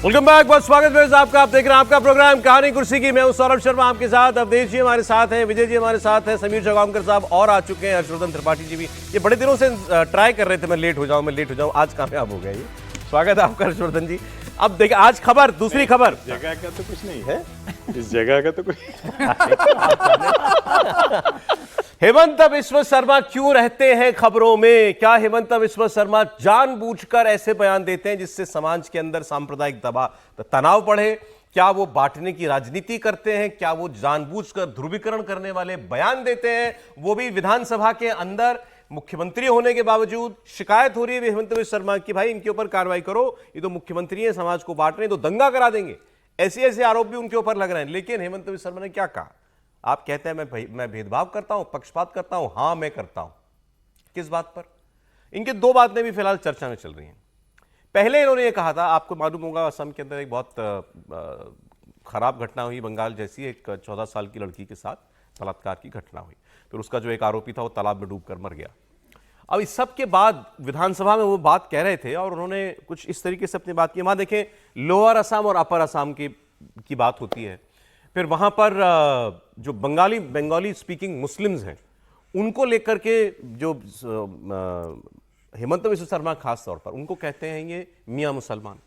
Welcome back, बहुत स्वागत है आपका। आप देख रहे हैं आपका प्रोग्राम कहानी कुर्सी की। मैं हूं सौरभ शर्मा आपके साथ। अवधेश जी हमारे साथ हैं, विजय जी हमारे साथ हैं, समीर जगावकर साहब और आ चुके हैं, हर्षवर्धन त्रिपाठी जी भी। ये बड़े दिनों से ट्राई कर रहे थे मैं लेट हो जाऊं, आज कामयाब हो गए। ये स्वागत है आपका हर्षवर्धन जी। अब देखिए आज खबर, दूसरी खबर। जगह का तो कुछ नहीं है, इस जगह का तो कुछ हेमंत बिस्वा शर्मा क्यों रहते हैं खबरों में? क्या हेमंत बिस्वा शर्मा जानबूझकर ऐसे बयान देते हैं जिससे समाज के अंदर सांप्रदायिक तनाव बढ़े? क्या वो बांटने की राजनीति करते हैं? क्या वो जानबूझकर ध्रुवीकरण करने वाले बयान देते हैं, वो भी विधानसभा के अंदर? मुख्यमंत्री होने के बावजूद शिकायत हो रही है हेमंत बिस्वा शर्मा की, भाई इनके ऊपर कार्रवाई करो, ये तो मुख्यमंत्री है, समाज को बांट रहे हैं, तो दंगा करा देंगे। ऐसे आरोप भी उनके ऊपर लग रहे हैं। लेकिन हेमंत बिस्वा शर्मा ने क्या कहा? आप कहते हैं मैं भेदभाव करता हूं, पक्षपात करता हूं। हां, मैं करता हूं। किस बात पर? इनके दो बातें भी फिलहाल चर्चा में चल रही हैं। पहले इन्होंने ये कहा था, आपको मालूम होगा असम के अंदर एक बहुत खराब घटना हुई, बंगाल जैसी एक 14 साल की लड़की के साथ बलात्कार की घटना हुई। फिर उसका जो एक आरोपी था वो तालाब में डूबकर मर गया। अब इस सब के बाद विधानसभा में वो बात कह रहे थे और उन्होंने कुछ इस तरीके से अपनी बात की। वहां देखें, लोअर असम और अपर असम की बात होती है। फिर वहां पर जो बंगाली स्पीकिंग मुस्लिम्स हैं उनको लेकर के जो हेमंत बिस्वा शर्मा खास तौर पर उनको कहते हैं ये मियां मुसलमान।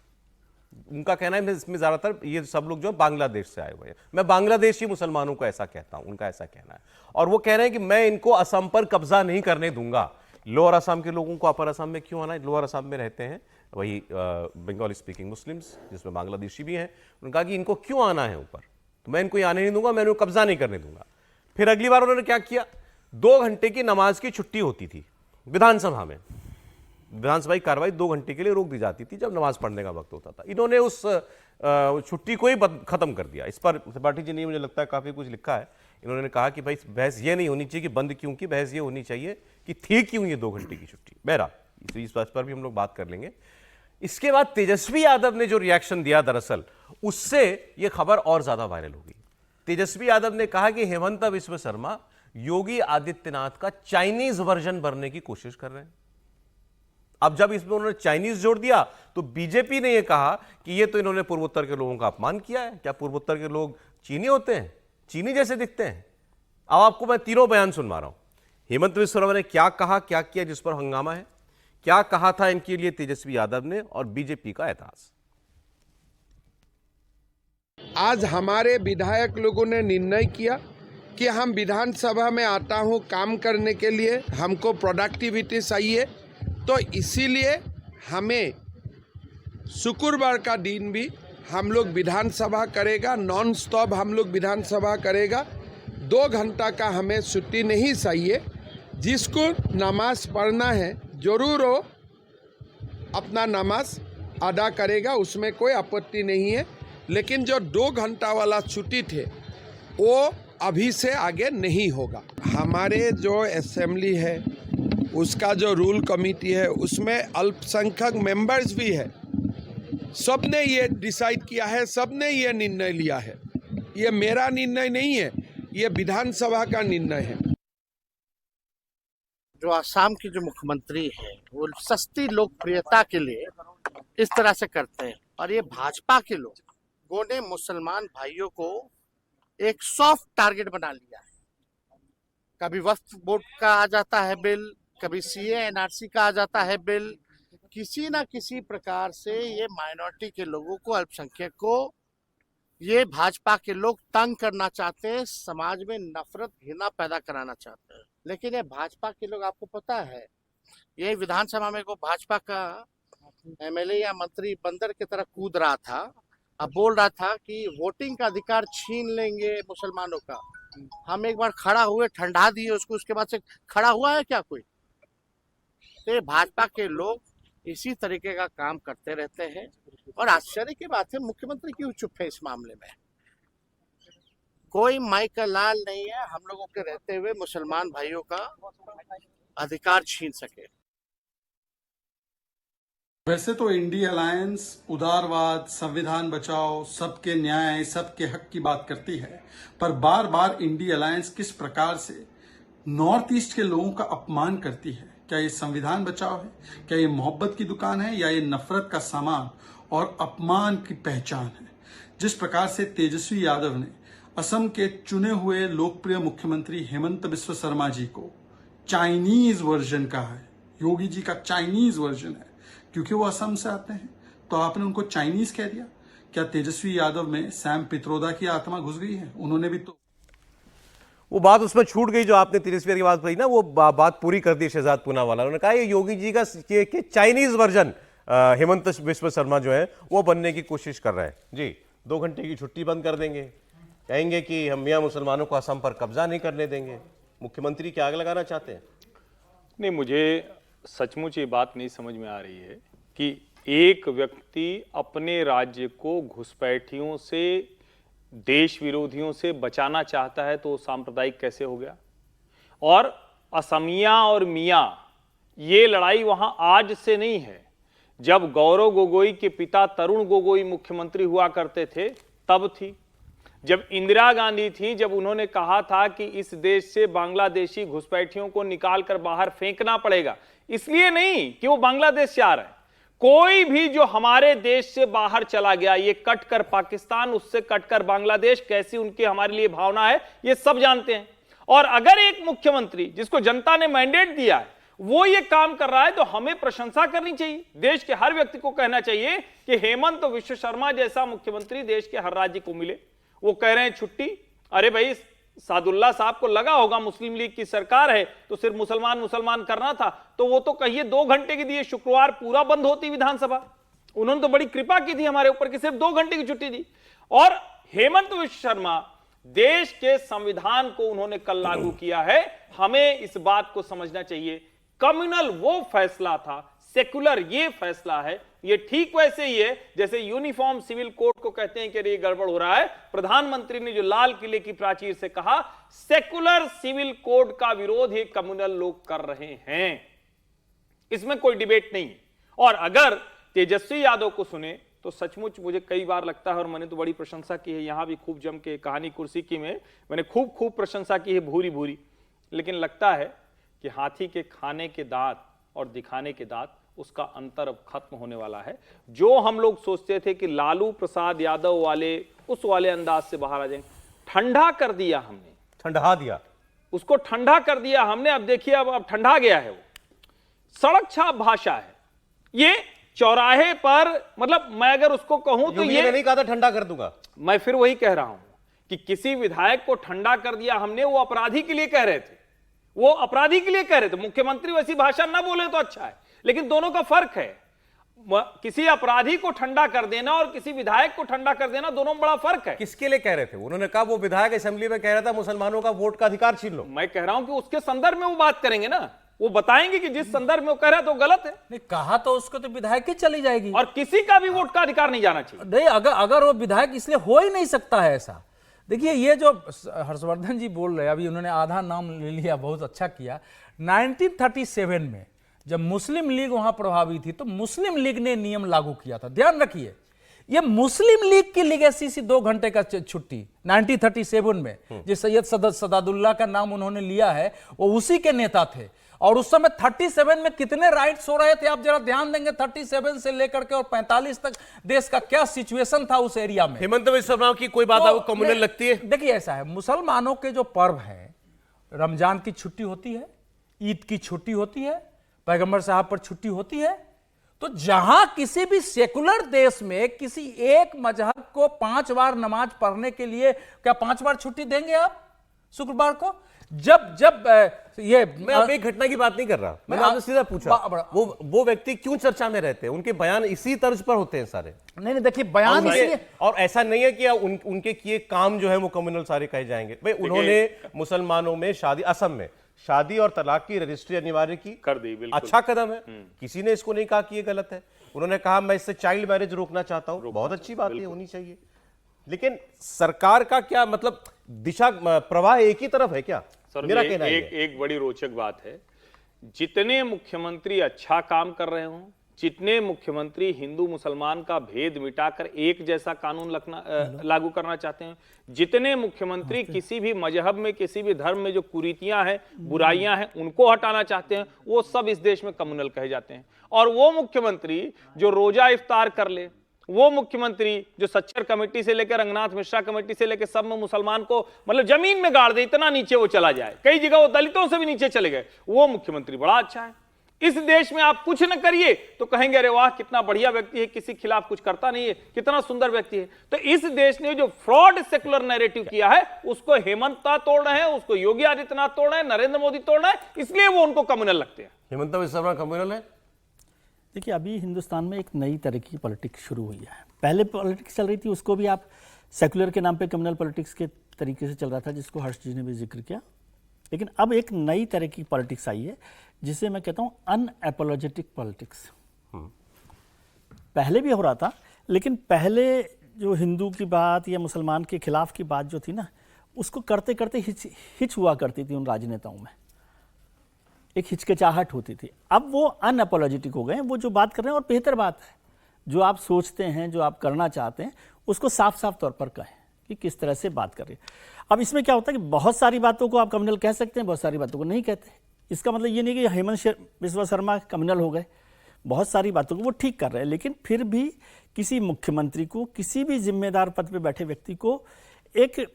उनका कहना है इसमें ज्यादातर ये सब लोग जो बांग्लादेश से आए हुए हैं, मैं बांग्लादेशी मुसलमानों को ऐसा कहता हूं, उनका ऐसा कहना है। और वो कह रहे हैं कि मैं इनको असम पर कब्जा नहीं करने दूंगा। लोअर असम के लोगों को अपर असम में क्यों आना है? लोअर असम में रहते हैं वही बंगाली स्पीकिंग मुस्लिम्स, जिसमें बांग्लादेशी भी हैं। उन्होंने कहा कि इनको क्यों आना है ऊपर, तो मैं इनको आने नहीं दूंगा, मैं इनको कब्जा नहीं करने दूंगा। फिर अगली बार उन्होंने क्या किया? 2 घंटे की नमाज की छुट्टी होती थी विधानसभा में। विधानसभा की कार्रवाई 2 घंटे के लिए रोक दी जाती थी जब नमाज पढ़ने का वक्त होता था। इन्होंने उस छुट्टी को ही खत्म कर दिया। इस पर त्रिपाठी जी ने मुझे लगता है काफी कुछ लिखा है। इन्होंने कहा कि भाई बहस ये नहीं होनी चाहिए कि बंद क्यों की, बहस ये होनी चाहिए कि थी क्यों ये 2 घंटे की छुट्टी। बहरहाल इस बात पर भी हम लोग बात कर लेंगे। इसके बाद तेजस्वी यादव ने जो रिएक्शन दिया, दरअसल उससे यह खबर और ज्यादा वायरल हो गई। तेजस्वी यादव ने कहा कि हेमंत बिस्वा शर्मा योगी आदित्यनाथ का चाइनीज वर्जन बनने की कोशिश कर रहे हैं। अब जब इसमें उन्होंने चाइनीज जोड़ दिया तो बीजेपी ने यह कहा कि यह तो इन्होंने पूर्वोत्तर के लोगों का अपमान किया है। क्या पूर्वोत्तर के लोग चीनी होते हैं, चीनी जैसे दिखते हैं? अब आपको मैं तीनों बयान सुनवा रहा हूं। हेमंत बिस्वा शर्मा ने क्या कहा, क्या किया जिस पर हंगामा है, क्या कहा था इनके लिए तेजस्वी यादव ने, और बीजेपी का एहसास। आज हमारे विधायक लोगों ने निर्णय किया कि हम विधानसभा में आता हूं काम करने के लिए, हमको प्रोडक्टिविटी चाहिए, तो इसीलिए हमें शुक्रवार का दिन भी हम लोग विधानसभा करेगा, नॉन स्टॉप हम लोग विधानसभा करेगा। 2 घंटा का हमें छुट्टी नहीं चाहिए। जिसको नमाज पढ़ना है जरूर वो अपना नमाज अदा करेगा, उसमें कोई आपत्ति नहीं है। लेकिन जो 2 घंटा वाला छुट्टी थे वो अभी से आगे नहीं होगा। हमारे जो असेंबली है उसका जो रूल कमेटी है उसमें अल्पसंख्यक मेंबर्स भी है। सबने ये डिसाइड किया है, सबने ये निर्णय लिया है। ये मेरा निर्णय नहीं है, ये विधानसभा का निर्णय है। जो आसाम की जो मुख्यमंत्री है वो सस्ती लोकप्रियता के लिए इस तरह से करते हैं, और ये भाजपा के लोगों ने मुसलमान भाइयों को एक सॉफ्ट टारगेट बना लिया है। कभी वक्फ बोर्ड का आ जाता है बिल, कभी सीए एनआरसी का आ जाता है बिल। किसी ना किसी प्रकार से ये माइनॉरिटी के लोगों को, अल्पसंख्यक को ये भाजपा के लोग तंग करना चाहते हैं, समाज में नफरत घृणा पैदा कराना चाहते हैं। लेकिन ये भाजपा के लोग, आपको पता है, ये विधानसभा में को भाजपा का एमएलए या मंत्री बंदर की तरह कूद रहा था। अब बोल रहा था कि वोटिंग का अधिकार छीन लेंगे मुसलमानों का। हम एक बार खड़ा हुए, ठंडा दिए उसको, उसके बाद से खड़ा हुआ है क्या कोई? तो भाजपा के लोग इसी तरीके का काम करते रहते हैं। और आश्चर्य की बात है, मुख्यमंत्री क्यों चुप है इस मामले में? कोई माई का लाल नहीं है हम लोगों के रहते हुए मुसलमान भाइयों का अधिकार छीन सके। वैसे तो इंडी अलायंस उदारवाद, संविधान बचाओ, सबके न्याय, सबके हक की बात करती है, पर बार बार इंडी अलायंस किस प्रकार से नॉर्थ ईस्ट के लोगों का अपमान करती है। क्या ये संविधान बचाओ है? क्या ये मोहब्बत की दुकान है, या ये नफरत का सामान और अपमान की पहचान है। जिस प्रकार से तेजस्वी यादव ने असम के चुने हुए लोकप्रिय मुख्यमंत्री हेमंत बिस्व शर्मा जी को चाइनीज वर्जन कहा है, योगी जी का चाइनीज वर्जन है, क्योंकि वो असम से आते हैं, तो आपने उनको चाइनीज कह दिया। क्या तेजस्वी यादव में सैम पित्रोदा की आत्मा घुस गई है? उन्होंने भी तो वो बात उसमें छूट गई जो आपने तेजस्वी की बात कही ना, वो बात पूरी कर दी शहजाद पूनावाला। उन्होंने कहा ये योगी जी का के चाइनीज वर्जन हेमंत बिस्व शर्मा जो है वो बनने की कोशिश कर रहे हैं जी। 2 घंटे की छुट्टी बंद कर देंगे, कहेंगे कि हम मियां मुसलमानों को असम पर कब्जा नहीं करने देंगे। मुख्यमंत्री की आग लगाना चाहते हैं? नहीं, मुझे सचमुच ये बात नहीं समझ में आ रही है कि एक व्यक्ति अपने राज्य को घुसपैठियों से, देश विरोधियों से बचाना चाहता है तो सांप्रदायिक कैसे हो गया? और असमिया और मियां, ये लड़ाई वहां आज से नहीं है। जब गौरव गोगोई के पिता तरुण गोगोई मुख्यमंत्री हुआ करते थे तब थी। जब इंदिरा गांधी थी, जब उन्होंने कहा था कि इस देश से बांग्लादेशी घुसपैठियों को निकालकर बाहर फेंकना पड़ेगा, इसलिए नहीं कि वो बांग्लादेश से आ रहे हैं। कोई भी जो हमारे देश से बाहर चला गया, ये कटकर पाकिस्तान, उससे कटकर बांग्लादेश, कैसी उनकी हमारे लिए भावना है ये सब जानते हैं। और अगर एक मुख्यमंत्री जिसको जनता ने मैंडेट दिया है वो ये काम कर रहा है तो हमें प्रशंसा करनी चाहिए। देश के हर व्यक्ति को कहना चाहिए कि हेमंत बिस्व शर्मा जैसा मुख्यमंत्री देश के हर राज्य को मिले। वो कह रहे हैं छुट्टी, अरे भाई सादुल्ला साहब को लगा होगा मुस्लिम लीग की सरकार है तो सिर्फ मुसलमान करना था, तो वो तो कहिए 2 घंटे की दिए, शुक्रवार पूरा बंद होती विधानसभा। उन्होंने तो बड़ी कृपा की थी हमारे ऊपर कि सिर्फ 2 घंटे की छुट्टी दी। और हेमंत बिस्व शर्मा, देश के संविधान को उन्होंने कल लागू किया है। हमें इस बात को समझना चाहिए, कम्युनल वो फैसला था, सेकुलर ये फैसला है। ये ठीक वैसे ही है जैसे यूनिफॉर्म सिविल कोड को कहते हैं कि ये गड़बड़ हो रहा है। प्रधानमंत्री ने जो लाल किले की प्राचीर से कहा, सेकुलर सिविल कोड का विरोध ये कम्युनल लोग कर रहे हैं, इसमें कोई डिबेट नहीं है। और अगर तेजस्वी यादव को सुने तो सचमुच मुझे कई बार लगता है, और मैंने तो बड़ी प्रशंसा की है, यहां भी खूब जम के कहानी कुर्सी की में मैंने खूब प्रशंसा की है, भूरी भूरी, लेकिन लगता है कि हाथी के खाने के दांत और दिखाने के दांत, उसका अंतर अब खत्म होने वाला है। जो हम लोग सोचते थे कि लालू प्रसाद यादव वाले उस वाले अंदाज से बाहर आ जाएंगे, ठंडा कर दिया हमने, ठंडा दिया उसको, ठंडा कर दिया हमने। अब देखिए अब ठंडा गया है। वो सड़क छाप भाषा है, ये चौराहे पर, मतलब मैं अगर उसको कहूं तो ये नहीं कहा था ठंडा कर दूंगा, मैं फिर वही कह रहा हूं कि किसी विधायक को ठंडा कर दिया हमने, वो अपराधी के लिए कह रहे थे, वो अपराधी के लिए कह रहे थे। मुख्यमंत्री वैसी भाषा ना बोले तो अच्छा है, लेकिन दोनों का फर्क है। किसी अपराधी को ठंडा कर देना और किसी विधायक को ठंडा कर देना, दोनों में बड़ा फर्क है। किसके लिए कह रहे थे? उन्होंने कहा वो विधायक असेंबली में कह रहा था मुसलमानों का वोट का अधिकार छीन लो। मैं कह रहा हूं कि उसके संदर्भ में वो बात करेंगे ना, वो बताएंगे कि जिस संदर्भ में वो कह रहा है तो गलत है। नहीं कहा तो उसको तो विधायक की चली जाएगी, और किसी का भी वोट का अधिकार नहीं जाना चाहिए। नहीं अगर वो विधायक, इसलिए हो ही नहीं सकता है ऐसा। देखिए ये जो हर्षवर्धन जी बोल रहे हैं, अभी उन्होंने आधा नाम ले लिया, बहुत अच्छा किया। 1937 में जब मुस्लिम लीग वहां प्रभावी थी तो मुस्लिम लीग ने नियम लागू किया था। ध्यान रखिए, ये मुस्लिम लीग की लीगेसी सी 2 घंटे का छुट्टी 1937 में, जिस सैयद सदादुल्ला का नाम उन्होंने लिया है, वो उसी के नेता थे। और उस समय 37 में कितने राइट्स हो रहे थे, आप जरा ध्यान देंगे। 37 से लेकर के और 45 तक देश का क्या सिचुएशन था उस एरिया में। हेमंत बिस्व शर्मा की कोई बात आपको कम्युनल लगती है? देखिए ऐसा है, मुसलमानों के जो पर्व है, रमजान की छुट्टी होती है, ईद की छुट्टी होती है, पैगंबर साहब पर छुट्टी होती है। तो जहां किसी भी सेकुलर देश में किसी एक मजहब को 5 बार नमाज पढ़ने के लिए क्या 5 बार छुट्टी देंगे आप शुक्रवार को? जब ये मैं अब एक घटना की बात नहीं कर रहा, मैंने आपसे सीधा पूछा वो व्यक्ति क्यों चर्चा में रहते हैं, उनके बयान इसी तर्ज पर होते हैं सारे। नहीं देखिए बयान इसलिए, और ऐसा नहीं है कि उनके किए काम जो है वो कम्युनल सारे कहे जाएंगे। भाई उन्होंने मुसलमानों में शादी, असम में शादी और तलाक की रजिस्ट्री अनिवार्य की, कर दी, बिल्कुल अच्छा कदम है। किसी ने इसको नहीं कहा कि ये गलत है। उन्होंने कहा मैं इससे चाइल्ड मैरिज रोकना चाहता हूं, बहुत अच्छी बात है, होनी चाहिए। लेकिन सरकार का क्या मतलब, दिशा प्रवाह एक ही तरफ है क्या? सर, मेरा कहना है एक बड़ी रोचक बात है, जितने मुख्यमंत्री अच्छा काम कर रहे हों, जितने मुख्यमंत्री हिंदू मुसलमान का भेद मिटाकर एक जैसा कानून लागू करना चाहते हैं, जितने मुख्यमंत्री किसी भी मजहब में, किसी भी धर्म में जो कुरीतियां हैं, बुराइयां हैं, उनको हटाना चाहते हैं, वो सब इस देश में कम्युनल कहे जाते हैं। और वो मुख्यमंत्री जो रोजा इफ्तार कर ले वो मुख्यमंत्री जो सच्चर कमेटी से लेकर रंगनाथ मिश्रा कमेटी से लेकर सब में मुसलमान को मतलब जमीन में गाड़ दे, इतना नीचे वो चला जाए, कई जगह वो दलितों से भी नीचे चले गए, वो मुख्यमंत्री बड़ा अच्छा है। इस देश में आप कुछ न करिए तो कहेंगे अरे वाह कितना बढ़िया व्यक्ति है, किसी खिलाफ कुछ करता नहीं है, कितना सुंदर व्यक्ति है। तो इस देश ने जो फ्रॉड सेकुलर नैरेटिव किया है उसको हेमंत तोड़ रहे हैं, उसको योगी आदित्यनाथ तोड़ रहे हैं, नरेंद्र मोदी तोड़ रहे हैं, इसलिए वो उनको कम्युनल लगते हैं। हेमंत बिस्वा शर्मा कम्युनल है। देखिए, अभी हिंदुस्तान में एक नई तरह की पॉलिटिक्स शुरू हुई है। पहले पॉलिटिक्स चल रही थी, उसको भी आप सेकुलर के नाम पे कम्युनल पॉलिटिक्स के तरीके से चल रहा था, जिसको हर्ष जी ने भी जिक्र किया। लेकिन अब एक नई तरह की पॉलिटिक्स आई है जिसे मैं कहता हूँ अनएपोलॉजेटिक पॉलिटिक्स। पहले भी हो रहा था, लेकिन पहले जो हिंदू की बात या मुसलमान के खिलाफ की बात जो थी ना, उसको करते करते हिच हुआ करती थी उन राजनेताओं में, एक हिचकिचाहट होती थी। अब वो अनएपोलॉजेटिक हो गए हैं, वो जो बात कर रहे हैं और बेहतर बात है, जो आप सोचते हैं, जो आप करना चाहते हैं, उसको साफ साफ तौर पर कहें कि किस तरह से बात कर रहे हैं। अब इसमें क्या होता है कि बहुत सारी बातों को आप कम्युनल कह सकते हैं, बहुत सारी बातों को नहीं कहते। इसका मतलब ये नहीं कि हेमंत बिस्वा शर्मा कम्युनल हो गए, बहुत सारी बातों को वो ठीक कर रहे हैं, लेकिन फिर भी किसी मुख्यमंत्री को, किसी भी जिम्मेदार पद पे बैठे व्यक्ति को एक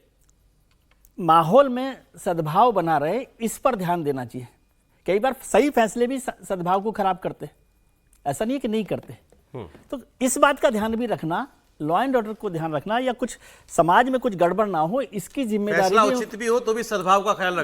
माहौल में सद्भाव बना रहे, इस पर ध्यान देना चाहिए। कई बार सही फैसले भी सद्भाव को खराब करते, ऐसा नहीं है कि नहीं करते। तो इस बात का ध्यान भी रखना, लॉ एंड ऑर्डर को ध्यान रखना, या कुछ समाज में कुछ गड़बड़ ना हो, इसकी जिम्मेदारी उचित भी हो तो भी सद्भाव का ख्याल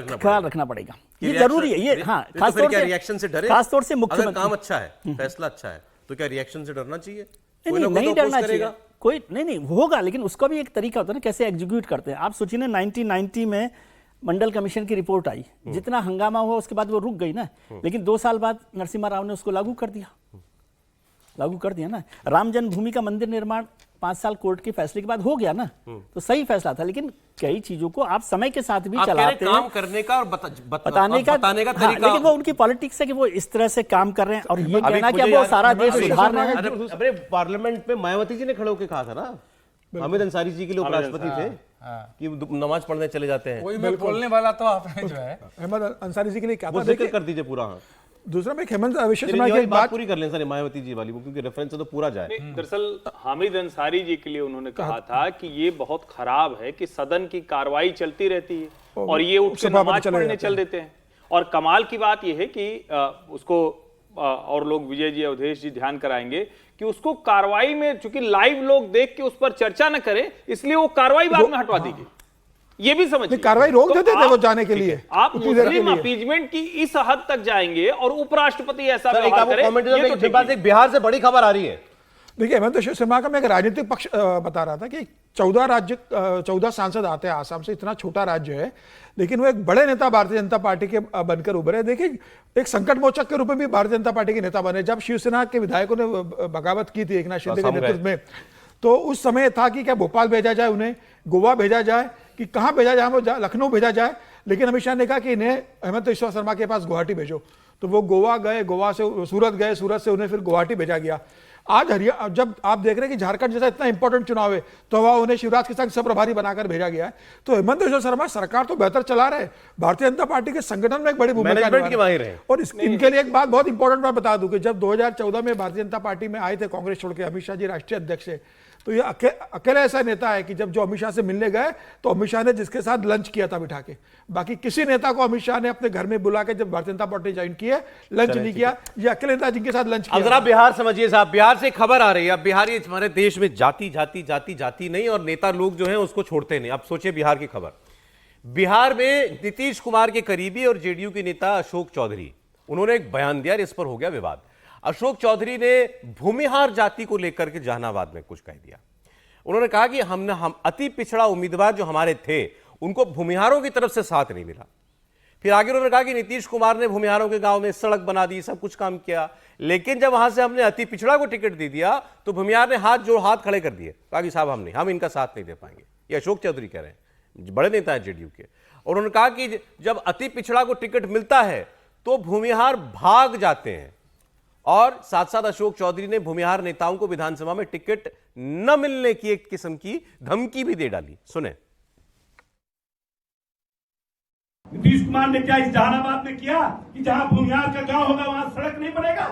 रखना पड़ेगा। ये जरूरी है। ये हाँ, रिएक्शन से डरे, खासतौर से मुख्यमंत्री, काम अच्छा है, फैसला अच्छा है, तो क्या रिएक्शन से डरना चाहिए? नहीं डरना चाहिए, कोई नहीं होगा, लेकिन उसका भी एक तरीका होता है ना, कैसे एग्जीक्यूट करते हैं। आप सोचिए ना, 1990 में मंडल कमीशन की रिपोर्ट आई, जितना हंगामा हुआ उसके बाद वो रुक गई ना, लेकिन 2 साल बाद नरसिम्हा राव ने उसको लागू कर दिया ना। राम जन्मभूमि का मंदिर निर्माण 5 साल कोर्ट के फैसले के बाद हो गया ना, तो सही फैसला था। लेकिन कई चीजों को आप समय के साथ भी चलाते हैं, काम करने का और बताने का तरीका। लेकिन वो उनकी पॉलिटिक्स है कि वो इस तरह से काम कर रहे हैं, और ये कहना कि वो सारा देश सुधार रहे हैं। अरे पार्लियामेंट में मायावती जी ने खड़े होकर कहा था ना, हामिद अंसारी जी के लिए उपराष्ट्रपति थे कि नमाज पढ़ने चले जाते हैं। कोई भी बोलने वाला तो आपने जो है अहमद अंसारी जी के लिए क्या वो जिक्र कर दीजिए पूरा। दूसरा में हेमंत बिस्वा शर्मा की बात पूरी कर लें सर, मायावती जी वाली, क्योंकि रेफरेंस तो पूरा जाए। दरअसल हामिद अंसारी जी के लिए उन्होंने कहा था कि ये बहुत खराब है कि सदन की कार्रवाई चलती रहती है और ये उठ के नमाज पढ़ने चल देते हैं। और कमाल की बात यह है कि उसको और लोग, विजय जी, अवधेश जी ध्यान कराएंगे कि उसको कार्रवाई में चूंकि लाइव लोग देख के उस पर चर्चा न करें, इसलिए वो कार्रवाई बाद में हटवा दी गई। ये भी समझिए, कार्रवाई रोक देते थे वो जाने के लिए। आप मुस्लिम अपीजमेंट की इस हद तक जाएंगे और उपराष्ट्रपति ऐसा व्यवहार करे। बिहार से बड़ी खबर आ रही है। देखिए, हेमंत बिस्वा शर्मा का मैं एक राजनीतिक पक्ष बता रहा था कि 14 सांसद आते हैं आसाम से, इतना छोटा राज्य है, लेकिन वो एक बड़े नेता भारतीय जनता पार्टी के बनकर उभरे। देखिए, एक संकट मोचक के रूप में भी भारतीय जनता पार्टी के नेता बने। जब शिवसेना के विधायकों ने बगावत की थी एकनाथ शिंदे के नेतृत्व में, तो उस समय था कि क्या भोपाल भेजा जाए, उन्हें गोवा भेजा जाए, कि कहाँ भेजा जाए, लखनऊ भेजा जाए। लेकिन अमित शाह ने कहा कि इन्हें हेमंत बिस्वा शर्मा के पास गुवाहाटी भेजो, तो वो गोवा गए, गोवा से सूरत गए, सूरत से उन्हें फिर गुवाहाटी भेजा गया। आज हरियाणा, जब आप देख रहे हैं कि झारखंड जैसा इतना इंपॉर्टेंट चुनाव है, तो वह उन्हें शिवराज के संग सब प्रभारी बनाकर भेजा गया है। तो हेमंत बिस्वा शर्मा सरकार तो बेहतर चला रहे, भारतीय जनता पार्टी के संगठन में एक बड़ी भूमिका निभा। और इनके लिए एक बात, बहुत इंपॉर्टेंट बात बता दूं कि जब 2014 में भारतीय जनता पार्टी में आए थे कांग्रेस छोड़ के, अमित शाह जी राष्ट्रीय अध्यक्ष है, तो ये अकेले ऐसा नेता है कि जब जो अमित शाह से मिलने गए तो अमित शाह ने जिसके साथ लंच किया था बिठा के, बाकी किसी नेता को अमित शाह ने अपने घर में बुला के जब भारतीय जनता पार्टी ज्वाइन की है, लंच नहीं किया। ये अकेले नेता जिनके साथ लंच किया। अब जरा बिहार समझिए साहब, बिहार से खबर आ रही है। अब बिहार ये हमारे देश में जाति नहीं, और नेता लोग जो हैं उसको छोड़ते नहीं। अब सोचिए बिहार की खबर। बिहार में नीतीश कुमार के करीबी और जेडीयू के नेता अशोक चौधरी, उन्होंने एक बयान दिया, इस पर हो गया विवाद। अशोक चौधरी ने भूमिहार जाति को लेकर के जहानाबाद में कुछ कह दिया। उन्होंने कहा कि हम अति पिछड़ा उम्मीदवार जो हमारे थे, उनको भूमिहारों की तरफ से साथ नहीं मिला। फिर आगे उन्होंने कहा कि नीतीश कुमार ने भूमिहारों के गांव में सड़क बना दी, सब कुछ काम किया, लेकिन जब वहां से हमने अति पिछड़ा को टिकट दे दिया तो भूमिहार ने हाथ खड़े कर दिए, कहा कि साहब हम इनका साथ नहीं दे पाएंगे। ये अशोक चौधरी कह रहे हैं, बड़े नेता हैं जेडीयू के। और उन्होंने कहा कि जब अति पिछड़ा को टिकट मिलता है तो भूमिहार भाग जाते हैं। और साथ साथ अशोक चौधरी ने भूमिहार नेताओं को विधानसभा में टिकट न मिलने की एक किस्म की धमकी भी दे डाली। सुने। नीतीश कुमार ने क्या इस जहानाबाद में किया कि जहां भूमिहार का गांव होगा वहां सड़क नहीं बनेगा,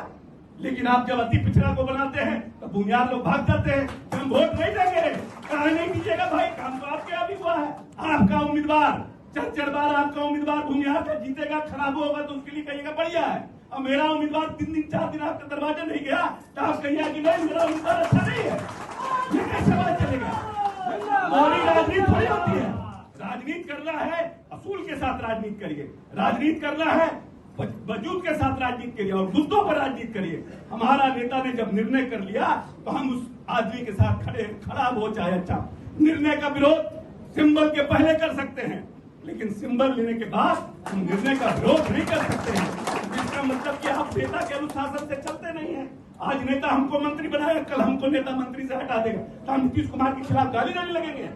लेकिन आप जब अति पिछड़ा को बनाते हैं तो भूमिहार लोग भाग जाते हैं। हम वोट नहीं देंगे। कहा नहीं दीजिएगा भाई, काम तो आपके आप ही हुआ है। आपका उम्मीदवार 4 बार आपका उम्मीदवार भूमिहार का जीतेगा, खराब होगा तो उसके लिए कहिएगा बढ़िया है। और मेरा उम्मीदवार 3 दिन 4 दिन आपके दरवाजे नहीं गया तो आप कहिए कि नहीं मेरा उम्मीदवार अच्छा नहीं है। ये कैसे बात चलेगा? मौलिक राजनीति थोड़ी होती है। राजनीति करना है असूल के साथ राजनीति करिए, राजनीति करना है वजूद के साथ राजनीति करिए और मुद्दों पर राजनीति करिए। हमारा नेता ने जब निर्णय कर लिया तो हम उस आदमी के साथ खड़े, खराब हो चाहे अच्छा। निर्णय का विरोध सिंबल के पहले कर सकते हैं, लेकिन सिंबल लेने के बाद हम निर्णय का विरोध नहीं कर सकते हैं। इसका मतलब कि आप नेता के अनुशासन से चलते नहीं हैं। आज नेता हमको मंत्री बनाएगा, कल हमको नेता मंत्री से हटा देगा तो हम नीतीश कुमार के खिलाफ गाली देने लगेंगे।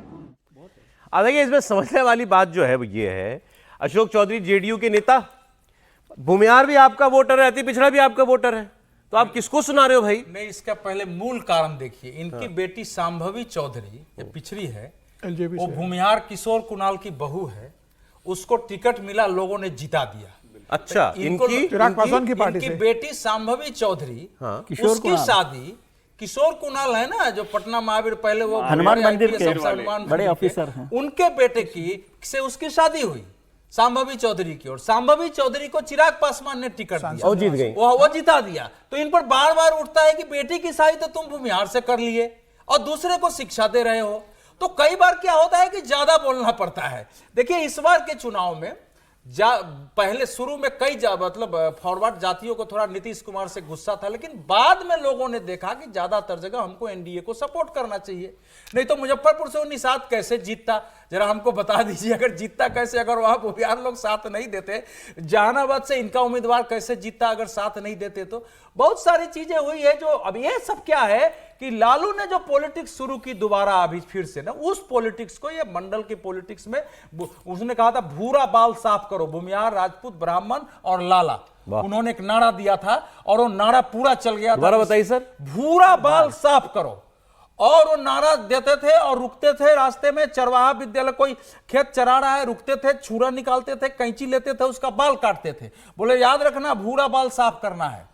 अब देखिए, इसमें समझने वाली बात जो है वो ये है, अशोक चौधरी जेडीयू के नेता, भूमिहार भी आपका वोटर है, अति पिछड़ा भी आपका वोटर है, तो आप किसको सुना रहे हो भाई? नहीं, इसका पहले मूल कारण देखिए। इनकी बेटी सांभवी चौधरी ये पिछड़ी है, वो भूमिहार किशोर कुणाल की बहू है, उसको टिकट मिला, लोगों ने जिता दिया। अच्छा, चिराग पासवान की पार्टी इनकी से बेटी सांभवी चौधरी, किशोर उसकी कुणाल। शादी किशोर कुणाल है ना, जो पटना महावीर पहले वो हनुमान मंदिर के हनुमान बड़े मंदिर ऑफिसर हैं। उनके बेटे की से उसकी शादी हुई सांभवी चौधरी की, और सांभवी चौधरी को चिराग पासवान ने टिकट दिया, वो जीत गई। वो जिता दिया। तो इन पर बार बार उठता है कि बेटी की शादी तो तुम भूमिहार से कर लिए और दूसरे को शिक्षा दे रहे हो। तो कई बार क्या होता है कि ज्यादा बोलना पड़ता है। देखिए, इस बार के चुनाव में पहले शुरू में मतलब फॉरवर्ड जातियों को थोड़ा नीतीश कुमार से गुस्सा था, लेकिन बाद में लोगों ने देखा कि ज्यादातर जगह हमको एनडीए को सपोर्ट करना चाहिए। नहीं तो मुजफ्फरपुर से वो निषाद कैसे जीतता, जरा हमको बता दीजिए। अगर जीतता कैसे, अगर वहां भूमिहार लोग साथ नहीं देते। जहानाबाद से इनका उम्मीदवार कैसे जीतता अगर साथ नहीं देते तो। बहुत सारी चीजें हुई है जो, अब ये सब क्या है कि लालू ने जो पॉलिटिक्स शुरू की दोबारा अभी फिर से ना, उस पॉलिटिक्स को, ये मंडल की पॉलिटिक्स में उसने कहा था भूरा बाल साफ करो, भूमिहार, राजपूत, ब्राह्मण और लाला। उन्होंने एक नारा दिया था और वो नारा पूरा चल गया था। दोबारा बताइए सर। भूरा बाल साफ करो। और वो नारा देते थे और रुकते थे रास्ते में, चरवाहा विद्यालय कोई खेत चरा रहा है, रुकते थे, छुरा निकालते थे, कैंची लेते थे, उसका बाल काटते थे, बोले याद रखना भूरा बाल साफ करना है।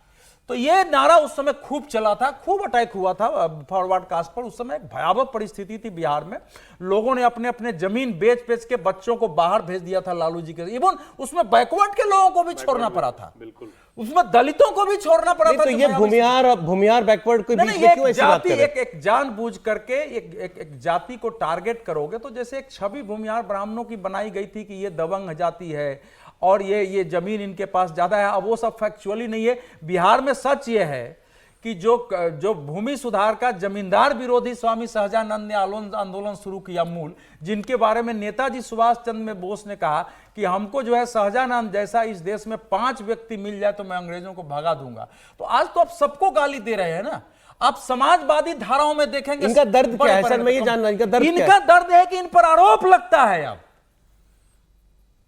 तो ये नारा उस समय खूब चला था, खूब अटैक हुआ था फॉरवर्ड कास्ट पर। उस समय एक भयावह परिस्थिति थी बिहार में, लोगों ने अपने अपने जमीन बेच बेच के बच्चों को बाहर भेज दिया था लालू जी के। इवन उसमें बैकवर्ड के लोगों को भी छोड़ना पड़ा था, बिल्कुल उसमें दलितों को भी छोड़ना पड़ा था। तो ये भूमिहार बैकवर्ड के बीच में क्यों ऐसी बात कर रहे हैं? एक जानबूझ करके एक जाति को टारगेट करोगे तो जैसे एक छवि भूमिहार ब्राह्मणों की बनाई गई थी कि ये दबंग जाति है और ये जमीन इनके पास ज्यादा है। अब वो सब फैक्चुअली नहीं है। बिहार में सच ये है कि जो भूमि सुधार का जमींदार विरोधी स्वामी सहजानंद ने आंदोलन शुरू किया मूल, जिनके बारे में नेताजी सुभाष चंद्र बोस ने कहा कि हमको जो है सहजानंद जैसा इस देश में 5 व्यक्ति मिल जाए तो मैं अंग्रेजों को भगा दूंगा। तो आज तो आप सबको गाली दे रहे हैं ना। आप समाजवादी धाराओं में देखेंगे इनका दर्द क्या है सर? मैं ये जानना, इनका दर्द है कि इन पर आरोप लगता है। अब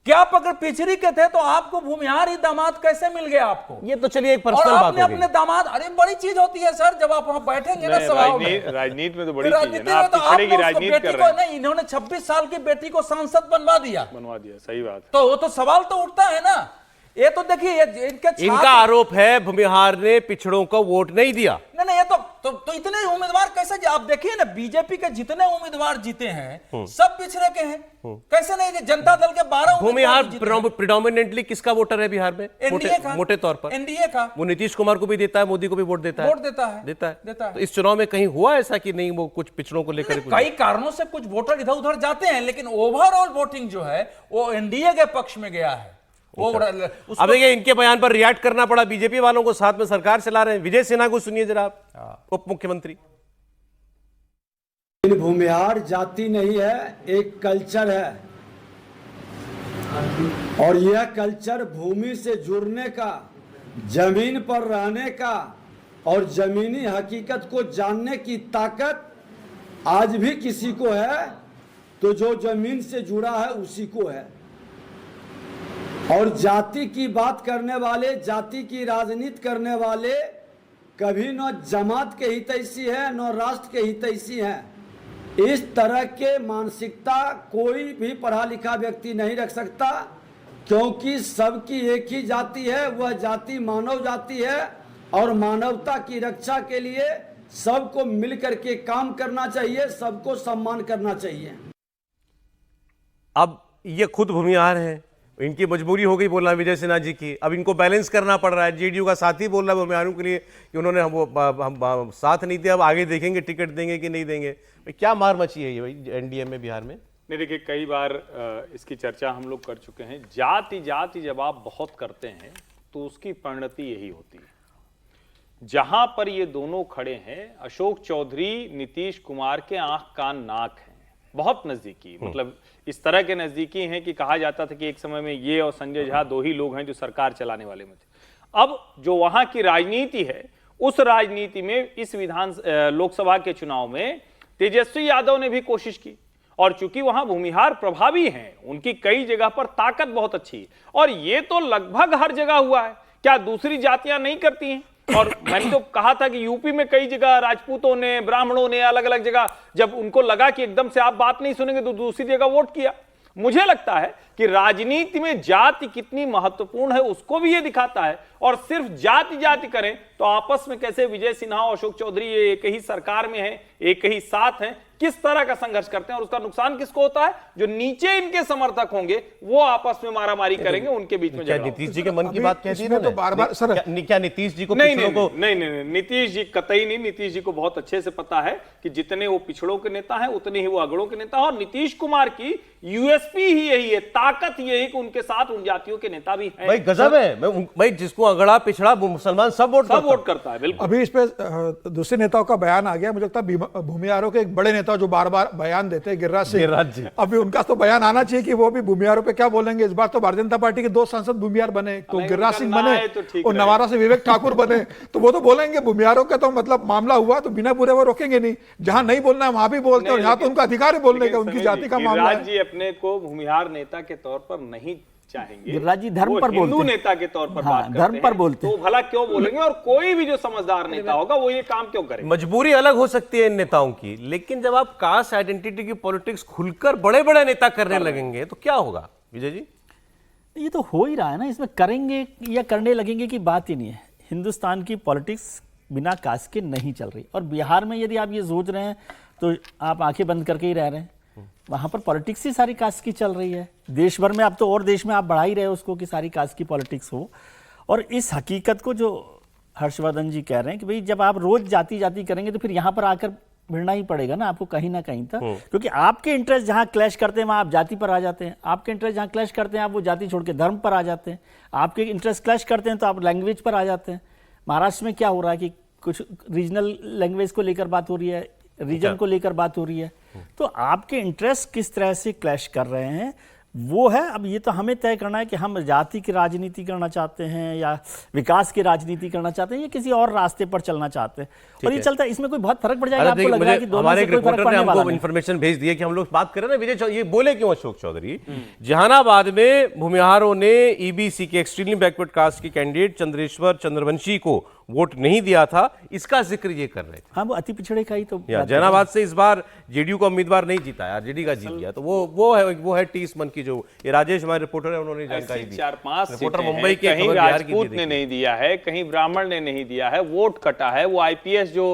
क्या आप अगर पिछड़ी के थे तो आपको भूमिहार ही दामाद कैसे मिल गया आपको? ये तो चलिए एक पर्सनल बात है। अपने दामाद, अरे बड़ी चीज होती है सर जब आप वहां बैठेंगे ना सभा में। राजनीति में तो बड़ी चीज है ना, आप पिछड़े की राजनीति कर रहे हैं। नहीं, इन्होंने 26 साल की बेटी को सांसद बनवा दिया। सही बात। तो वो तो सवाल तो उठता है ना। ये तो देखिए इनका आरोप है भूमिहार ने पिछड़ों को वोट नहीं दिया। नहीं, ये तो इतने उम्मीदवार कैसे? आप देखिए ना, बीजेपी के जितने उम्मीदवार जीते हैं सब पिछड़े के हैं। कैसे नहीं? जनता दल के 12 भूमिहार प्रेडोमिनेंटली किसका वोटर है बिहार में? मोटे तौर पर एनडीए का। वो नीतीश कुमार को भी देता है, मोदी को भी वोट देता है। तो इस चुनाव में कहीं हुआ ऐसा कि नहीं वो कुछ पिछड़ों को लेकर? कई कारणों से कुछ वोटर इधर उधर जाते हैं, लेकिन ओवरऑल वोटिंग जो है वो एनडीए के पक्ष में गया है। अब देखिए, इनके बयान पर रिएक्ट करना पड़ा बीजेपी वालों को, साथ में सरकार चला रहे हैं। विजय सिन्हा को सुनिए जरा, उप मुख्यमंत्री। भूमिहार जाति नहीं है, एक कल्चर है और यह कल्चर भूमि से जुड़ने का, जमीन पर रहने का और जमीनी हकीकत को जानने की ताकत आज भी किसी को है तो जो जमीन से जुड़ा है उसी को है। और जाति की बात करने वाले, जाति की राजनीति करने वाले कभी न जमात के हितैषी है न राष्ट्र के हितैषी हैं। इस तरह के मानसिकता कोई भी पढ़ा लिखा व्यक्ति नहीं रख सकता, क्योंकि सबकी एक ही जाति है, वह जाति मानव जाति है और मानवता की रक्षा के लिए सबको मिल करके काम करना चाहिए, सबको सम्मान करना चाहिए। अब ये खुद भूमिहार हैं, इनकी मजबूरी हो गई बोलना विजय सिन्हा जी की। अब इनको बैलेंस करना पड़ रहा है। जेडीयू का साथी बोल रहा है भूमिहारों के लिए कि उन्होंने हम साथ नहीं दिया, अब आगे देखेंगे टिकट देंगे कि नहीं देंगे। भाई क्या मार मची है ये भाई एनडीए में बिहार में? नहीं, देखिए कई बार इसकी चर्चा हम लोग कर चुके हैं। जाति जाति जब आप बहुत करते हैं तो उसकी परिणति यही होती है। जहां पर ये दोनों खड़े हैं, अशोक चौधरी नीतीश कुमार के आंख कान नाक हैं, बहुत नजदीकी, मतलब इस तरह के नजदीकी हैं कि कहा जाता था कि एक समय में ये और संजय झा दो ही लोग हैं जो सरकार चलाने वाले में थे। अब जो वहां की राजनीति है, उस राजनीति में इस लोकसभा के चुनाव में तेजस्वी यादव ने भी कोशिश की, और चूंकि वहां भूमिहार प्रभावी हैं, उनकी कई जगह पर ताकत बहुत अच्छी है, और ये तो लगभग हर जगह हुआ है। क्या दूसरी जातियां नहीं करती हैं? और मैंने तो कहा था कि यूपी में कई जगह राजपूतों ने, ब्राह्मणों ने, अलग अलग जगह जब उनको लगा कि एकदम से आप बात नहीं सुनेंगे तो दूसरी जगह वोट किया। मुझे लगता है कि राजनीति में जाति कितनी महत्वपूर्ण है उसको भी ये दिखाता है। और सिर्फ जाति जाति करें तो आपस में कैसे विजय सिन्हा और अशोक चौधरी ये एक ही सरकार में हैं, एक ही साथ हैं, किस तरह का संघर्ष करते हैं, और उसका नुकसान किसको होता है? जो नीचे इनके समर्थक होंगे वो आपस में मारामारी करेंगे, उनके बीच में क्या झगड़ा नीतीश जी के मन की बात कहती है तो बार-बार सर क्या नीतीश जी को नहीं पिछड़ों को नहीं, नीतीश जी कतई नहीं। नीतीश जी को बहुत अच्छे से पता है कि जितने वो पिछड़ों के नेता हैं उतने ही वो अगड़ों के नेता हैं, और नीतीश कुमार की यूएसपी ही यही है, ताकत यही कि उनके साथ उन जातियों के नेता भी हैं। भाई गजब है। भाई जिसको अगड़ा पिछड़ा मुसलमान सब वोट करता है। बिल्कुल। अभी इस पे दूसरे नेताओं का बयान आ गया। मुझे लगता है भूमिहारों के एक बड़े नेता जो बार बार बयान देते हैं, गिरिराज सिंह, अभी उनका तो बयान आना चाहिए कि वो भी भूमिहारों पे क्या बोलेंगे। इस बार तो भारतीय जनता पार्टी के 2 सांसद भूमिहार बने, तो गिरिराज सिंह बने और नवारा से विवेक ठाकुर बने, तो वो तो बोलेंगे भूमिहारों का तो मतलब मामला हुआ तो बिना पूरे वो रोकेंगे नहीं। जहां नहीं बोलना है वहां भी बोलते हैं, और यहाँ तो उनका अधिकार है बोलने का, उनकी जाति का मामला है। जी अपने को भूमिहार नेता के तौर पर नहीं चाहेंगे, गिरिराज जी धर्म पर बोलते हैं, हिंदू नेता के तौर पर बात करते धर्म पर हैं, बोलते तो भला क्यों बोलेंगे? और कोई भी जो समझदार नेता होगा वो ये काम क्यों करेगा? मजबूरी अलग हो सकती है इन नेताओं की, लेकिन जब आप कास्ट आइडेंटिटी की पॉलिटिक्स खुलकर बड़े बड़े नेता करने लगेंगे तो क्या होगा विजय जी? ये तो हो ही रहा है ना, इसमें करेंगे या करने लगेंगे की बात ही नहीं है। हिंदुस्तान की पॉलिटिक्स बिना कास्ट के नहीं चल रही, और बिहार में यदि आप ये सोच रहे हैं तो आप आंखें बंद करके ही रह रहे हैं। वहां पर पॉलिटिक्स ही सारी कास्ट की चल रही है। देश भर में, अब तो और देश में आप बढ़ा ही रहे हो उसको कि सारी कास्ट की पॉलिटिक्स हो। और इस हकीकत को जो हर्षवर्धन जी कह रहे हैं कि भाई जब आप रोज जाति जाति करेंगे तो फिर यहाँ पर आकर भिड़ना ही पड़ेगा ना आपको कहीं ना कहीं तक, क्योंकि आपके इंटरेस्ट जहां क्लैश करते हैं वहां आप जाति पर आ जाते हैं, आपके इंटरेस्ट जहां क्लैश करते हैं आप वो जाति छोड़ के धर्म पर आ जाते हैं, आपके इंटरेस्ट क्लैश करते हैं तो आप लैंग्वेज पर आ जाते हैं। महाराष्ट्र में क्या हो रहा है कि कुछ रीजनल लैंग्वेज को लेकर बात हो रही है, रीजन को लेकर बात हो रही है, तो आपके इंटरेस्ट किस तरह से क्लैश कर रहे हैं वो है। अब ये तो हमें तय करना है कि हम जाति की राजनीति करना चाहते हैं या विकास की राजनीति करना चाहते हैं या किसी और रास्ते पर चलना चाहते हैं, और ये चलता है। इसमें कोई बहुत फर्क पड़ जाएगा? आपको लग रहा है कि दोनों से कोई फर्क पड़ने वाला नहीं? इन्फॉर्मेशन भेज दिया कि हम लोग बात करें ना विजय, ये बोले क्यों अशोक चौधरी? जहानाबाद में भूमिहारों ने ईबीसी के एक्सट्रीमली बैकवर्ड कास्ट के कैंडिडेट चंद्रेश्वर चंद्रवंशी को वोट नहीं दिया था, इसका जिक्र ये कर रहे थे। हाँ, वो अति पिछड़े का ही तो जहानाबाद से इस बार जेडीयू का उम्मीदवार नहीं जीता, आरजेडी का जीत गया, तो वो है टीस मन की, जो ये राजेश हमारे रिपोर्टर है उन्होंने जानकारी दी। 4-5 रिपोर्टर मुंबई के, कहीं राजपूत ने नहीं दिया है, कहीं ब्राह्मण ने नहीं दिया है, वोट कटा है। वो आईपीएस जो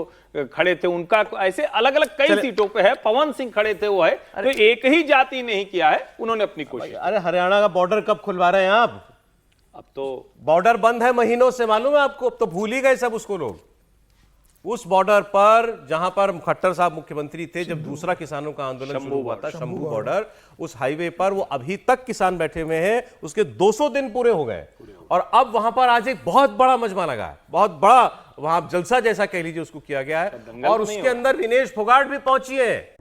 खड़े थे उनका ऐसे अलग अलग कई सीटों पे है, पवन सिंह खड़े थे वो है, तो एक ही जाति नहीं किया है उन्होंने अपनी कोशिश। अरे हरियाणा का बॉर्डर कब खुलवा रहे हैं आप? अब तो बॉर्डर बंद है महीनों से, मालूम है आपको? अब तो भूल ही गए सब उसको लोग। उस बॉर्डर पर जहां पर खट्टर साहब मुख्यमंत्री थे, जब दूसरा किसानों का आंदोलन शुरू हुआ था, शंभू बॉर्डर, उस हाईवे पर वो अभी तक किसान बैठे हुए हैं, उसके 200 दिन पूरे हो गए, और अब वहां पर आज एक बहुत बड़ा मजमा लगा है, बहुत बड़ा वहां जलसा जैसा कह लीजिए उसको किया गया है, और उसके अंदर विनेश फोगाट भी पहुंची है।